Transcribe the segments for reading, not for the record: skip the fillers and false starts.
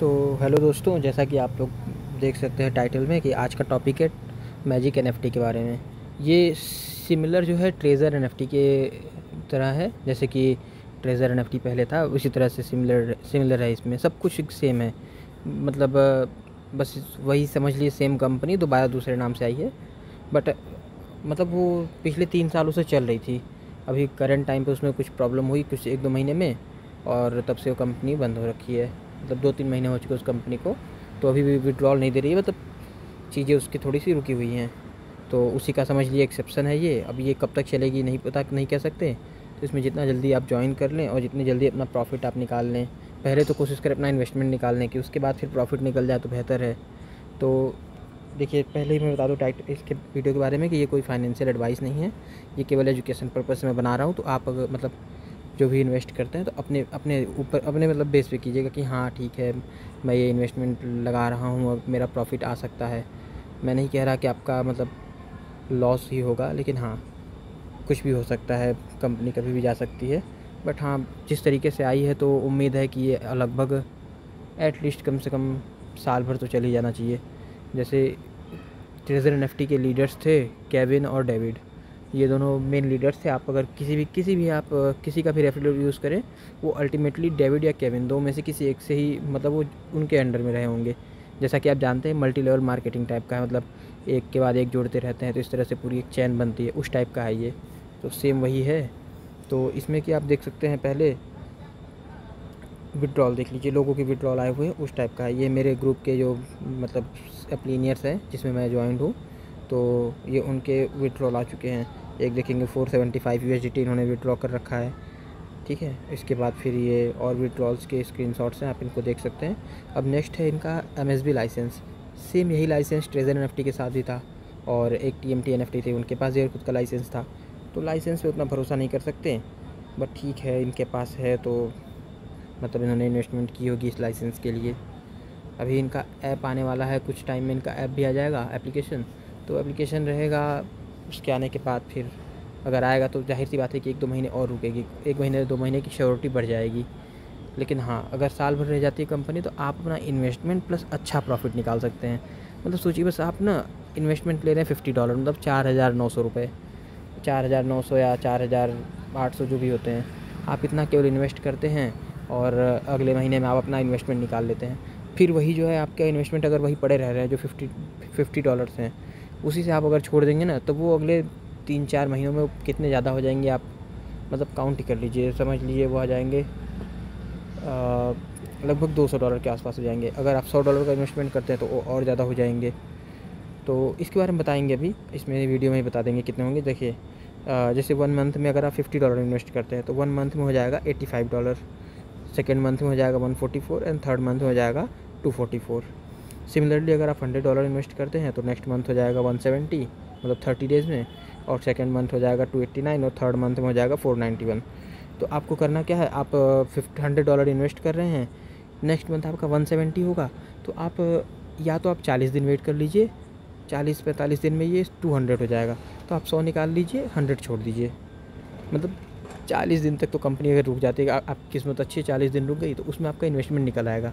तो हेलो दोस्तों, जैसा कि आप लोग देख सकते हैं टाइटल में कि आज का टॉपिक है मैजिक एनएफटी के बारे में। ये सिमिलर जो है ट्रेज़र एनएफटी के तरह है, जैसे कि ट्रेज़र एनएफटी पहले था उसी तरह से सिमिलर है। इसमें सब कुछ सेम है, मतलब बस वही समझ लिए, सेम कंपनी दोबारा दूसरे नाम से आई है। बट मतलब वो पिछले 3 सालों से चल रही थी। अभी करंट टाइम पे उसमें कुछ प्रॉब्लम हुई कुछ 1-2 महीने में, और तब से वो कंपनी बंद हो रखी है। मतलब 2-3 महीने हो चुके उस कंपनी को, तो अभी भी विड्रॉल नहीं दे रही है। मतलब चीज़ें उसकी थोड़ी सी रुकी हुई हैं, तो उसी का समझ लिए एक्सेप्शन है ये। अब ये कब तक चलेगी नहीं पता, नहीं कह सकते। तो इसमें जितना जल्दी आप ज्वाइन कर लें और जितनी जल्दी अपना प्रॉफिट आप निकाल लें, पहले तो कोशिश करें अपना इन्वेस्टमेंट निकालने की, उसके बाद फिर प्रॉफिट निकल जाए तो बेहतर है। तो देखिए, पहले ही मैं बता दूँ इसके वीडियो के बारे में कि ये कोई फाइनेंशियल एडवाइस नहीं है, ये केवल एजुकेशन पर्पज़ से मैं बना रहा हूँ। तो आप अगर मतलब जो भी इन्वेस्ट करते हैं तो अपने अपने ऊपर अपने मतलब बेस पे कीजिएगा कि हाँ ठीक है, मैं ये इन्वेस्टमेंट लगा रहा हूँ और मेरा प्रॉफिट आ सकता है। मैं नहीं कह रहा कि आपका मतलब लॉस ही होगा, लेकिन हाँ कुछ भी हो सकता है, कंपनी कभी भी जा सकती है। बट हाँ, जिस तरीके से आई है तो उम्मीद है कि ये लगभग एटलीस्ट कम से कम साल भर तो चल ही जाना चाहिए। जैसे ट्रेज़र एनएफटी के लीडर्स थे केविन और डेविड, ये दोनों मेन लीडर्स थे। आप अगर किसी का भी रेफरल यूज़ करें, वो अल्टीमेटली डेविड या केविन दो में से किसी एक से ही, मतलब वो उनके अंडर में रहे होंगे। जैसा कि आप जानते हैं मल्टी लेवल मार्केटिंग टाइप का है, मतलब एक के बाद एक जोड़ते रहते हैं, तो इस तरह से पूरी एक चैन बनती है, उस टाइप का है ये। तो सेम वही है। तो इसमें कि आप देख सकते हैं, पहले विड्रॉल देख लीजिए, लोगों के विड्रॉल आए हुए हैं, उस टाइप का है। ये मेरे ग्रुप के जो मतलब अप्लीनियर्स हैं जिसमें मैं ज्वाइंट हूँ, तो ये उनके विड्रॉल आ चुके हैं। एक देखेंगे 475 यूएसडीटी इन्होंने विड्रॉ कर रखा है, ठीक है। इसके बाद फिर ये और विड्रॉल्स के स्क्रीनशॉट्स हैं, आप इनको देख सकते हैं। अब नेक्स्ट है इनका एमएसबी लाइसेंस। सेम यही लाइसेंस ट्रेज़र एनएफटी के साथ भी था, और एक टीएमटी एनएफटी थी, उनके पास ये खुद का लाइसेंस था। तो लाइसेंस पे उतना भरोसा नहीं कर सकते, बट ठीक है इनके पास है, तो मतलब इन्होंने इन्वेस्टमेंट की होगी इस लाइसेंस के लिए। अभी इनका ऐप आने वाला है, कुछ टाइम में इनका ऐप भी आ जाएगा, एप्लीकेशन। तो एप्लीकेशन रहेगा, उसके आने के बाद फिर अगर आएगा तो जाहिर सी बात है कि 1-2 महीने और रुकेगी, 1 महीने 2 महीने की श्योरिटी बढ़ जाएगी। लेकिन हाँ, अगर साल भर रह जाती है कंपनी, तो आप अपना इन्वेस्टमेंट प्लस अच्छा प्रॉफिट निकाल सकते हैं। मतलब सोचिए, बस आप ना इन्वेस्टमेंट ले रहे हैं $50, मतलब 4,900 रुपये, 4,900 या 4,800 जो भी होते हैं, आप इतना केवल इन्वेस्ट करते हैं और अगले महीने में आप अपना इन्वेस्टमेंट निकाल लेते हैं। फिर वही जो है आपका इन्वेस्टमेंट, अगर वही पड़े रह रहे हैं जो $50 हैं, उसी से आप अगर छोड़ देंगे ना, तो वो अगले 3-4 महीनों में कितने ज़्यादा हो जाएंगे, आप मतलब काउंट ही कर लीजिए, समझ लीजिए वो आ जाएंगे लगभग $200 के आसपास हो जाएंगे। अगर आप $100 का इन्वेस्टमेंट करते हैं तो वो और ज़्यादा हो जाएंगे। तो इसके बारे में बताएंगे अभी, इसमें वीडियो में ही बता देंगे कितने होंगे। देखिए, जैसे 1 मंथ में अगर आप $50 इन्वेस्ट करते हैं तो 1 मंथ में हो जाएगा $85, सेकेंड मंथ में हो जाएगा 144 एंड थर्ड मंथ में हो जाएगा 244। सिमिलरली अगर आप $100 इन्वेस्ट करते हैं तो नेक्स्ट मंथ हो जाएगा 170, मतलब 30 डेज़ में, और सेकेंड मंथ हो जाएगा 289, और थर्ड मंथ में हो जाएगा 491। तो आपको करना क्या है, आप $100 इन्वेस्ट कर रहे हैं, नेक्स्ट मंथ आपका 170 होगा, तो आप या तो आप 40 दिन वेट कर लीजिए, 40-45 दिन में ये 200 हो जाएगा। तो आप 100 निकाल लीजिए, 100 छोड़ दीजिए। मतलब 40 दिन तक तो कंपनी अगर रुक जाती है, आपकी किस्मत अच्छी है, 40 दिन रुक गई, तो उसमें आपका इन्वेस्टमेंट निकल आएगा।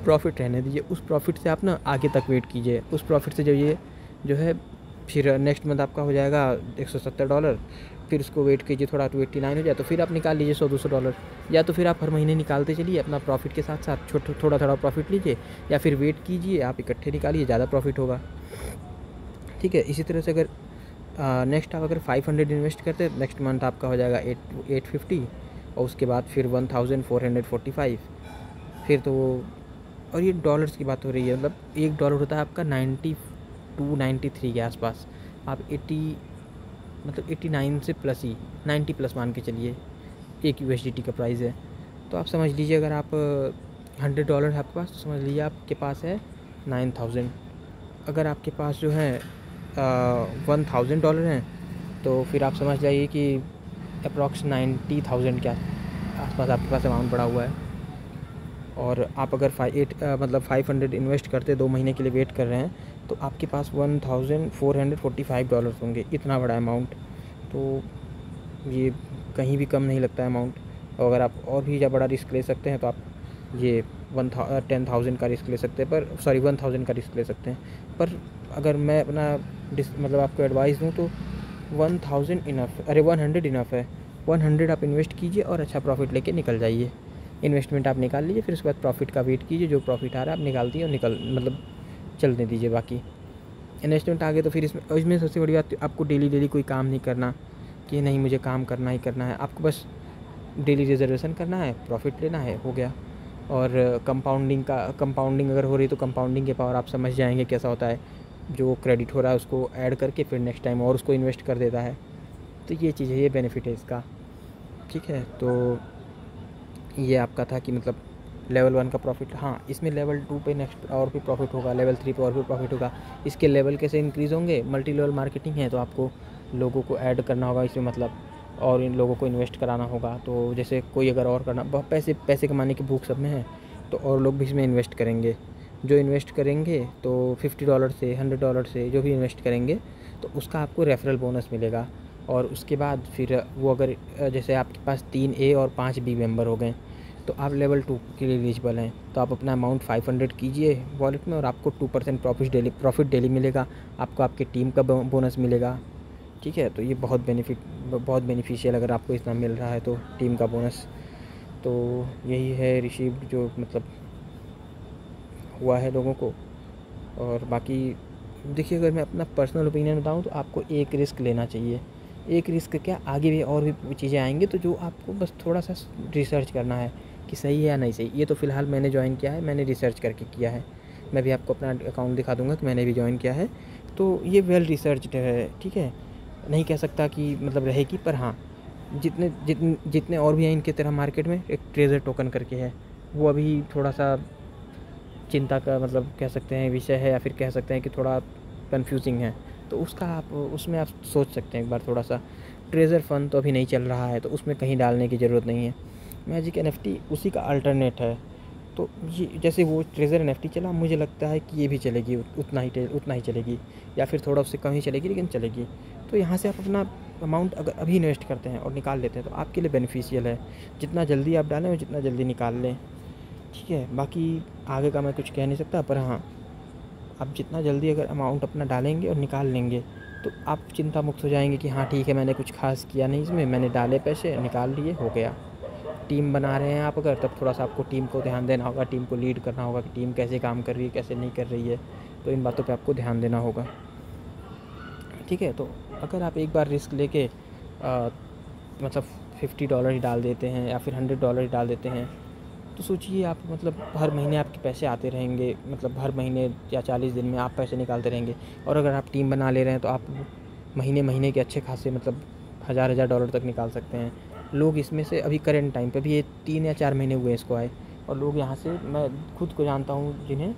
प्रॉफिट रहने दीजिए, उस प्रॉफिट से आप ना आगे तक वेट कीजिए। उस प्रॉफिट से जब ये जो है फिर नेक्स्ट मंथ आपका हो जाएगा $170, फिर उसको वेट कीजिए थोड़ा 289 हो जाए, तो फिर आप निकाल लीजिए $100-200। या तो फिर आप हर महीने निकालते चलिए अपना प्रॉफिट के साथ साथ, थोड़ा थोड़ा प्रॉफिट लीजिए, या फिर वेट कीजिए, आप इकट्ठे निकालिए, ज़्यादा प्रॉफिट होगा, ठीक है। इसी तरह से अगर नेक्स्ट आप अगर 500 इन्वेस्ट करते हैं, नेक्स्ट मंथ आपका हो जाएगा 850, और उसके बाद फिर 1445, फिर तो। और ये डॉलर्स की बात हो रही है, मतलब $1 होता है आपका 92-93 के आसपास। आप 80 मतलब 89 से प्लस ही 90 प्लस मान के चलिए, एक यूएसडीटी का प्राइस है। तो आप समझ लीजिए, अगर आप $100 है आपके पास, तो समझ लीजिए आपके पास है 9000। अगर आपके पास जो है $1000 हैं, तो फिर आप समझ जाइए कि अप्रॉक्स 90,000 के आसपास आपके पास अमाउंट पड़ा हुआ है। और आप अगर 500 इन्वेस्ट करते 2 महीने के लिए वेट कर रहे हैं, तो आपके पास $1445 होंगे, इतना बड़ा अमाउंट। तो ये कहीं भी कम नहीं लगता है अमाउंट। और अगर आप और भी ज़्यादा बड़ा रिस्क ले सकते हैं, तो आप ये 10,000 का रिस्क ले सकते हैं, पर 1,000 का रिस्क ले सकते हैं। पर अगर मैं अपना मतलब आपको एडवाइस दूँ तो 1,000 इनफ, अरे 100 इनफ है। 100 आप इन्वेस्ट कीजिए और अच्छा प्रॉफिट लेके निकल जाइए। इन्वेस्टमेंट आप निकाल लीजिए, फिर उसके बाद प्रॉफिट का वेट कीजिए, जो प्रॉफिट आ रहा है आप निकाल दिए और मतलब चलने दीजिए। बाकी इन्वेस्टमेंट आ गए तो फिर इसमें सबसे बड़ी बात, आपको डेली कोई काम नहीं करना कि नहीं मुझे काम करना ही करना है। आपको बस डेली रिजर्वेशन करना है, प्रॉफिट लेना है, हो गया। और कंपाउंडिंग अगर हो रही है तो कंपाउंडिंग के पावर आप समझ जाएंगे कैसा होता है। जो क्रेडिट हो रहा है उसको ऐड करके फिर नेक्स्ट टाइम और उसको इन्वेस्ट कर देता है। तो ये चीज़ है, ये बेनिफिट है इसका। ठीक है, तो ये आपका था कि मतलब लेवल 1 का प्रॉफिट। हाँ, इसमें लेवल 2 पे नेक्स्ट और भी प्रॉफिट होगा, लेवल 3 पे और भी प्रॉफिट होगा। इसके लेवल कैसे इंक्रीज़ होंगे, मल्टी लेवल मार्केटिंग है तो आपको लोगों को ऐड करना होगा इसमें, मतलब और इन लोगों को इन्वेस्ट कराना होगा। तो जैसे कोई अगर और करना, पैसे कमाने की भूख सब में है तो और लोग भी इसमें इन्वेस्ट करेंगे। जो इन्वेस्ट करेंगे तो $50 से $100 से जो भी इन्वेस्ट करेंगे तो उसका आपको रेफरल बोनस मिलेगा। और उसके बाद फिर वो अगर जैसे आपके पास 3A और 5B मेंबर हो गए तो आप लेवल 2 के लिए एलिजिबल हैं। तो आप अपना अमाउंट 500 कीजिए वॉलेट में और आपको 2% प्रॉफिट डेली मिलेगा। आपको आपकी टीम का बोनस मिलेगा। ठीक है, तो ये बहुत बेनिफिशियल अगर आपको इतना मिल रहा है तो टीम का बोनस। तो यही है रिसीव जो मतलब हुआ है लोगों को। और बाकी देखिए, अगर मैं अपना पर्सनल ओपिनियन बताऊं तो आपको एक रिस्क लेना चाहिए। एक रिस्क क्या, आगे भी और भी चीज़ें आएंगी तो जो आपको बस थोड़ा सा रिसर्च करना है कि सही है या नहीं सही। ये तो फ़िलहाल मैंने ज्वाइन किया है, मैंने रिसर्च करके किया है। मैं भी आपको अपना अकाउंट दिखा दूंगा कि मैंने भी ज्वाइन किया है। तो ये वेल रिसर्च्ड है। ठीक है, नहीं कह सकता कि मतलब रहेगी, पर हाँ जितने और भी हैं इनकी तरह मार्केट में, एक ट्रेजर टोकन करके है, वो अभी थोड़ा सा चिंता का मतलब कह सकते हैं विषय है, या फिर कह सकते हैं कि थोड़ा कंफ्यूजिंग है। तो उसमें आप सोच सकते हैं एक बार थोड़ा सा। ट्रेजर फंड तो अभी नहीं चल रहा है तो उसमें कहीं डालने की ज़रूरत नहीं है। मैजिक एनएफटी उसी का अल्टरनेट है। तो ये जैसे वो ट्रेजर एनएफटी चला, मुझे लगता है कि ये भी चलेगी, उतना ही चलेगी, या फिर थोड़ा उससे कम ही चलेगी, लेकिन चलेगी। तो यहाँ से आप अपना अमाउंट अगर अभी इन्वेस्ट करते हैं और निकाल लेते हैं तो आपके लिए बेनिफिशियल है। जितना जल्दी आप डालें और जितना जल्दी निकाल लें। ठीक है, बाकी आगे का मैं कुछ कह नहीं सकता, पर हाँ आप जितना जल्दी अगर अमाउंट अपना डालेंगे और निकाल लेंगे तो आप चिंता मुक्त हो जाएंगे कि हाँ ठीक है, मैंने कुछ खास किया नहीं इसमें, मैंने डाले पैसे निकाल लिए, हो गया। टीम बना रहे हैं आप अगर, तब थोड़ा सा आपको टीम को ध्यान देना होगा, टीम को लीड करना होगा कि टीम कैसे काम कर रही है, कैसे नहीं कर रही है। तो इन बातों पे आपको ध्यान देना होगा। ठीक है, तो अगर आप एक बार रिस्क लेके मतलब $50 ही डाल देते हैं या फिर $100 ही डाल देते हैं तो सोचिए आप मतलब हर महीने आपके पैसे आते रहेंगे, मतलब हर महीने या 40 दिन में आप पैसे निकालते रहेंगे। और अगर आप टीम बना ले रहे हैं तो आप महीने के अच्छे खासे मतलब हज़ार डॉलर तक निकाल सकते हैं। लोग इसमें से अभी करंट टाइम पे भी ये 3 या 4 महीने हुए इसको आए, और लोग यहाँ से, मैं खुद को जानता हूँ जिन्हें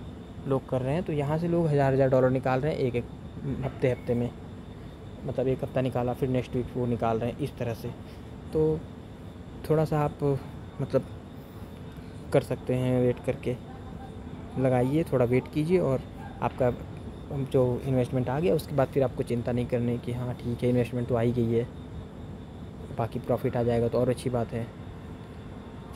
लोग कर रहे हैं, तो यहाँ से लोग हज़ार डॉलर निकाल रहे हैं एक हफ्ते में। मतलब एक हफ़्ता निकाला फिर नेक्स्ट वीक वो निकाल रहे हैं, इस तरह से। तो थोड़ा सा आप मतलब कर सकते हैं, वेट करके लगाइए, थोड़ा वेट कीजिए और आपका जो इन्वेस्टमेंट आ गया उसके बाद फिर आपको चिंता नहीं करनी कि हाँ ठीक है इन्वेस्टमेंट तो आ ही गई है, बाकी प्रॉफिट आ जाएगा तो और अच्छी बात है।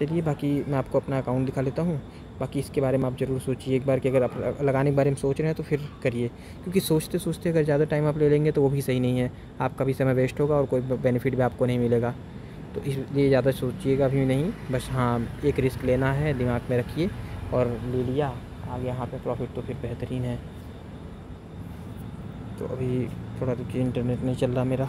चलिए, बाकी मैं आपको अपना अकाउंट दिखा लेता हूँ। बाकी इसके बारे में आप ज़रूर सोचिए एक बार कि अगर आप लगाने के बारे में सोच रहे हैं तो फिर करिए, क्योंकि सोचते सोचते अगर ज़्यादा टाइम आप ले लेंगे तो वो भी सही नहीं है, आपका भी समय वेस्ट होगा और कोई बेनिफिट भी आपको नहीं मिलेगा। तो इसलिए ज़्यादा सोचिएगा भी नहीं, बस हाँ एक रिस्क लेना है, दिमाग में रखिए और ले लिया, आ गया यहाँ पे प्रॉफिट तो फिर बेहतरीन है। तो अभी थोड़ा रुकिए, इंटरनेट नहीं चल रहा मेरा।